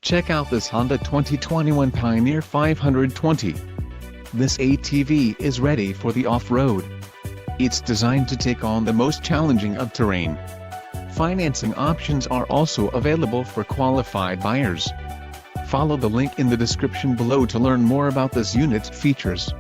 Check out this Honda 2021 Pioneer 520. This ATV is ready for the off-road. It's designed to take on the most challenging of terrain. Financing options are also available for qualified buyers. Follow the link in the description below to learn more about this unit's features.